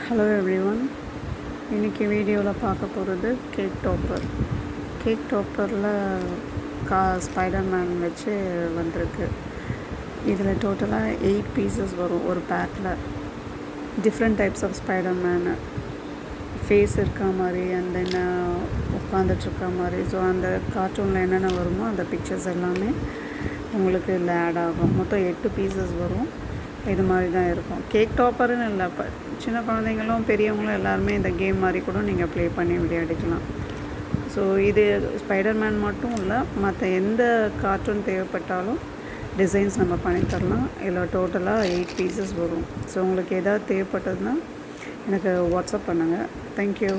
Hello everyone. இன்றைக்கி வீடியோவில் பார்க்க போகிறது கேக் டாப்பரில் ஸ்பைடர்மேன் வச்சு வந்திருக்கு. இதில் டோட்டலாக 8 பீசஸ் வரும் ஒரு பேக்கில். Different types of Spiderman, face இருக்க மாதிரி அண்ட் தென் உட்காந்துட்ருக்க மாதிரி. ஸோ அந்த கார்ட்டூனில் என்னென்ன வருமோ அந்த பிக்சர்ஸ் எல்லாமே உங்களுக்கு இதில் ஆட் ஆகும். மொத்தம் 8 பீசஸ் வரும். இது மாதிரி தான் இருக்கும். கேக் டாப்பர்னு இல்லை, இப்போ சின்ன குழந்தைங்களும் பெரியவங்களும் எல்லாருமே இந்த கேம் மாதிரி கூட நீங்கள் ப்ளே பண்ணி விளையாடிக்கலாம். ஸோ இது ஸ்பைடர்மேன் மட்டும் இல்லை, மற்ற எந்த கார்ட்டூன் தேவைப்பட்டாலும் டிசைன்ஸ் நம்ம பண்ணித்தரலாம். இதில் டோட்டலாக 8 பீசஸ் வரும். ஸோ உங்களுக்கு எதாவது தேவைப்பட்டதுன்னா எனக்கு வாட்ஸ்அப் பண்ணுங்கள். தேங்க்யூ.